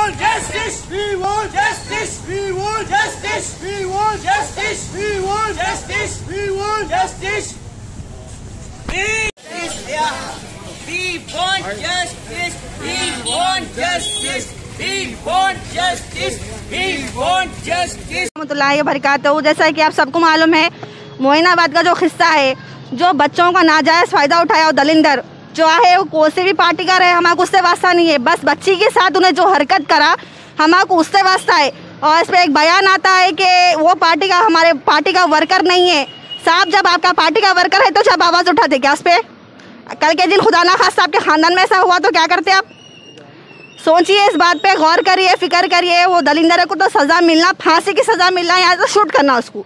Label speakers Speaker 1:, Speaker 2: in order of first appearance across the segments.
Speaker 1: want justice. We want justice. We want justice. We want justice. We want justice. We want justice. We want justice. We want justice. We want justice. We want justice.
Speaker 2: रहमतुल्लाहि व बरकातहू। जैसा कि आप सबको मालूम है, मोइनाबाद का जो किस्सा है, जो बच्चों का नाजायज़ फ़ायदा उठाया, और दलिंदर जो है वो कोई भी पार्टी का रहे, हमारे उससे वास्ता नहीं है। बस बच्ची के साथ उन्हें जो हरकत करा, हमारे उससे वास्ता है। और इस पर एक बयान आता है कि वो पार्टी का, हमारे पार्टी का वर्कर नहीं है। साहब, जब आपका पार्टी का वर्कर है तो जब आवाज़ उठाते क्या उस पर? कल के दिन खुदा ना खास्ता आपके ख़ानदान में ऐसा हुआ तो क्या करते आप? सोचिए, इस बात पे गौर करिए, फिक्र करिए। वो दलिंदर को तो सज़ा मिलना, फांसी की सज़ा मिलना, या तो शूट करना उसको।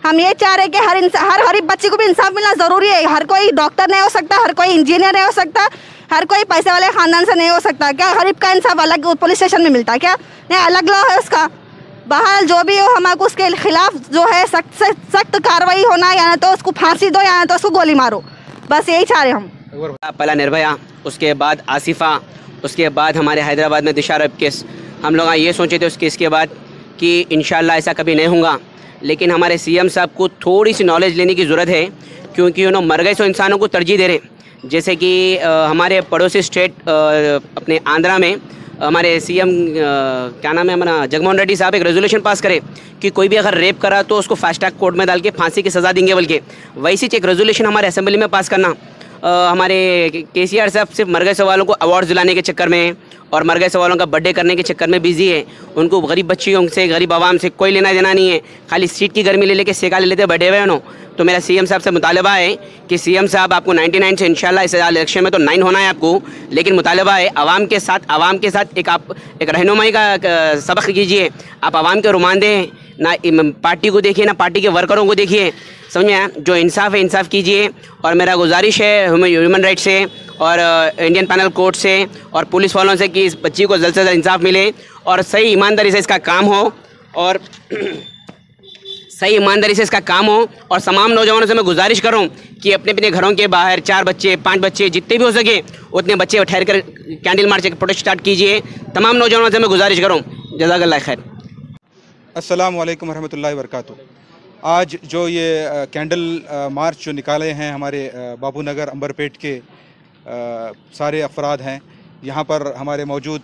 Speaker 2: हम ये चाह रहे हैं कि हर गरीब बच्चे को भी इंसाफ मिलना ज़रूरी है। हर कोई डॉक्टर नहीं हो सकता, हर कोई इंजीनियर नहीं हो सकता, हर कोई पैसे वाले ख़ानदान से नहीं हो सकता। क्या गरीब का इंसाफ अलग पुलिस स्टेशन में मिलता है क्या? नहीं, अलग लॉ है उसका। बहरहाल जो भी हो, हमारे उसके खिलाफ जो है सख्त से सख्त कार्रवाई होना, या तो उसको फांसी दो या तो उसको गोली मारो। बस यही चाह रहे हम।
Speaker 3: पहला निर्भया, उसके बाद आसिफा, उसके बाद हमारे हैदराबाद में दिशा रेप केस। हम लोग ये सोचे थे उस केस के बाद कि इंशाल्लाह ऐसा कभी नहीं होगा, लेकिन हमारे सीएम साहब को थोड़ी सी नॉलेज लेने की ज़रूरत है, क्योंकि उन्होंने मर गए सो इंसानों को तरजीह दे रहे हैं। जैसे कि हमारे पड़ोसी स्टेट अपने आंध्रा में हमारे सीएम क्या नाम है हमारा, जगनमोहन रेड्डी साहब एक रेजोल्यूशन पास करे कि कोई भी अगर रेप करा तो उसको फास्ट ट्रैक कोर्ट में डाल के फांसी की सज़ा देंगे। बल्कि वैसे ही एक रेजोल्यूशन हमारे असेंबली में पास करना। हमारे केसीआर साहब सिर्फ मर गए सवालों को अवार्ड दिलाने के चक्कर में और मर गए सवालों का बर्थडे करने के चक्कर में बिजी है। उनको गरीब बच्चियों से, गरीब आवाम से कोई लेना देना नहीं है। खाली सीट की गर्मी ले लेके सेका ले लेते बैठे हुए हैं। तो मेरा सीएम साहब से मुतालबा है कि सीएम साहब आपको 99 से इंशाल्लाह इस इलेक्शन में तो 9 होना है आपको, लेकिन मुतालबा है आवाम के साथ एक रहनुमाई का सबक कीजिए। आप आवाम के रुमांदे हैं, ना पार्टी को देखिए ना पार्टी के वर्करों को देखिए, समझ में आया? जो इंसाफ है इंसाफ कीजिए। और मेरा गुजारिश है ह्यूमन राइट से और इंडियन पैनल कोर्ट से और पुलिस वालों से कि इस बच्ची को जल्द से जल्द इंसाफ मिले और सही ईमानदारी से इसका काम हो, और सही ईमानदारी से इसका काम हो। और तमाम नौजवानों से मैं गुजारिश कर रहा हूँ कि अपने अपने घरों के बाहर 4 बच्चे 5 बच्चे जितने भी हो सके उतने बच्चे ठहर कर कैंडल मार्च प्रोटेस्ट स्टार्ट कीजिए। तमाम नौजवानों से मैं गुजारिश कर रहा हूँ। जज़ाकल्लाह खैर।
Speaker 4: अस्सलाम वालेकुम रहमतुल्लाहि व बरकातहू। आज जो ये कैंडल मार्च जो निकाले हैं हमारे बाबू नगर अंबरपेट के सारे अफराद हैं, यहाँ पर हमारे मौजूद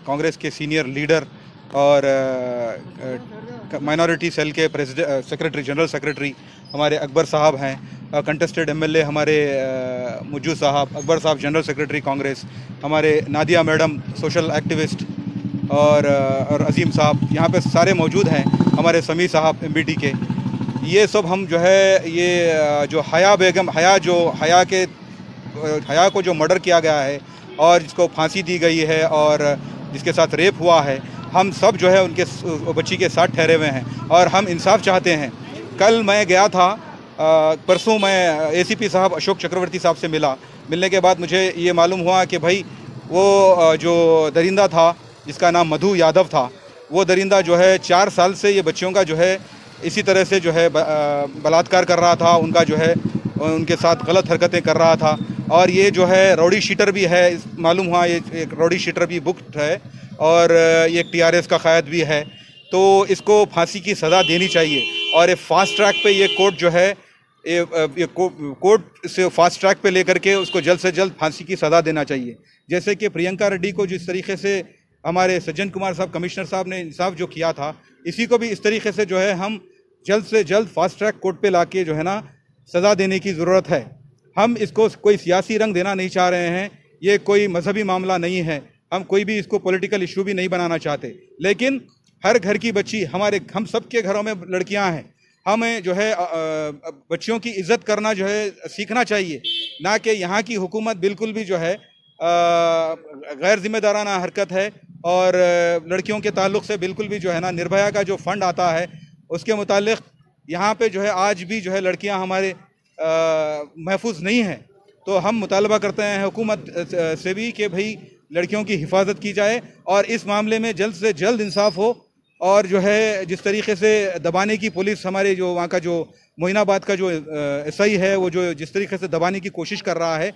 Speaker 4: कांग्रेस के सीनियर लीडर और माइनॉरिटी सेल के सेक्रेटरी, जनरल सेक्रेटरी हमारे अकबर साहब हैं, कंटेस्टेड एमएलए हमारे मुज्जू साहब, अकबर साहब जनरल सेक्रेटरी कांग्रेस, हमारे नादिया मैडम सोशल एक्टिविस्ट और अजीम साहब यहाँ पे सारे मौजूद हैं, हमारे समी साहब एमबीटी के। ये सब हम जो है ये जो हया बेगम, हया को जो मर्डर किया गया है और जिसको फांसी दी गई है और जिसके साथ रेप हुआ है, हम सब जो है उनके बच्ची के साथ ठहरे हुए हैं और हम इंसाफ चाहते हैं। कल मैं गया था, परसों मैं एसीपी साहब अशोक चक्रवर्ती साहब से मिलने के बाद मुझे ये मालूम हुआ कि भाई वो जो दरिंदा था जिसका नाम मधु यादव था, वो दरिंदा जो है 4 साल से ये बच्चियों का जो है इसी तरह से जो है बलात्कार कर रहा था, उनका जो है उनके साथ गलत हरकतें कर रहा था। और ये जो है रौडी शीटर भी है, मालूम हुआ ये एक रौडी शीटर भी बुक्ड है और ये एक टीआरएस का क़ायद भी है। तो इसको फांसी की सज़ा देनी चाहिए और ये फास्ट ट्रैक पे ये कोर्ट जो है ये कोर्ट से फास्ट ट्रैक पे लेकर के उसको जल्द से जल्द फांसी की सज़ा देना चाहिए। जैसे कि प्रियंका रेड्डी को जिस तरीके से हमारे सज्जन कुमार साहब कमिश्नर साहब ने इंसाफ जो किया था, इसी को भी इस तरीके से जो है हम जल्द से जल्द फास्ट ट्रैक कोर्ट पे लाके जो है ना सज़ा देने की ज़रूरत है। हम इसको कोई सियासी रंग देना नहीं चाह रहे हैं, ये कोई मजहबी मामला नहीं है, हम कोई भी इसको पॉलिटिकल इशू भी नहीं बनाना चाहते। लेकिन हर घर की बच्ची, हम सब के घरों में लड़कियां हैं, हमें जो है बच्चियों की इज़्ज़त करना जो है सीखना चाहिए, ना कि यहाँ की हुकूमत बिल्कुल भी जो है गैर जिम्मेदाराना हरकत है और लड़कियों के ताल्लुक़ से बिल्कुल भी जो है ना निर्भया का जो फ़ंड आता है उसके मुतालिक यहाँ पे जो है आज भी जो है लड़कियाँ हमारे महफूज नहीं हैं। तो हम मुतालबा करते हैं हुकूमत से भी कि भाई लड़कियों की हिफाजत की जाए और इस मामले में जल्द से जल्द इंसाफ हो। और जो है जिस तरीके से दबाने की पुलिस, हमारे जो वहाँ का जो मोइनाबाद का जो एसआई है, वो जो जिस तरीके से दबाने की कोशिश कर रहा है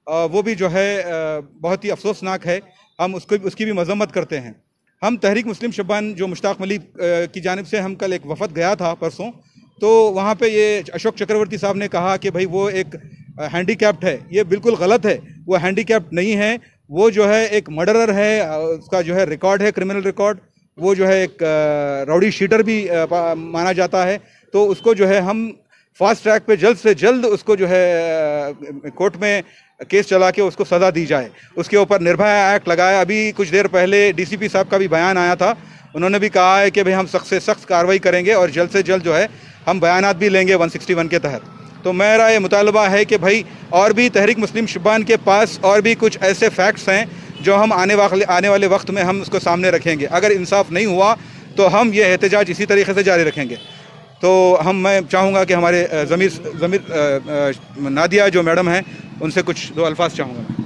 Speaker 4: वो भी जो है बहुत ही अफसोसनाक है। हम उसकी भी मजम्मत करते हैं। हम तहरीक मुस्लिम शब्बान जो मुश्ताक मलिक की जानिब से हम कल एक वफ़द गया था परसों, तो वहाँ पे ये अशोक चक्रवर्ती साहब ने कहा कि भाई वो एक हैंडीकैप्ड है। ये बिल्कुल गलत है, वो हैंडीकैप्ड नहीं है, वो जो है एक मर्डरर है, उसका जो है रिकॉर्ड है, क्रिमिनल रिकॉर्ड, वो जो है एक राउडी शीटर भी माना जाता है। तो उसको जो है हम फास्ट ट्रैक पे जल्द से जल्द उसको जो है कोर्ट में केस चला के उसको सज़ा दी जाए। उसके ऊपर निर्भया एक्ट लगाया। अभी कुछ देर पहले डीसीपी साहब का भी बयान आया था, उन्होंने भी कहा है कि भाई हम सख्त से सख्त कार्रवाई करेंगे और जल्द से जल्द जो है हम बयानात भी लेंगे 161 के तहत। तो मेरा ये मुतालबा है कि भाई और भी तहरीक मुस्लिम शब्बान के पास और भी कुछ ऐसे फैक्ट्स हैं जो हम आने वाले वक्त में हम उसको सामने रखेंगे। अगर इंसाफ नहीं हुआ तो हम ये एहतजाज इसी तरीके से जारी रखेंगे। तो मैं चाहूँगा कि हमारे ज़मीर नादिया जो मैडम हैं उनसे कुछ दो अल्फाज चाहूँगा।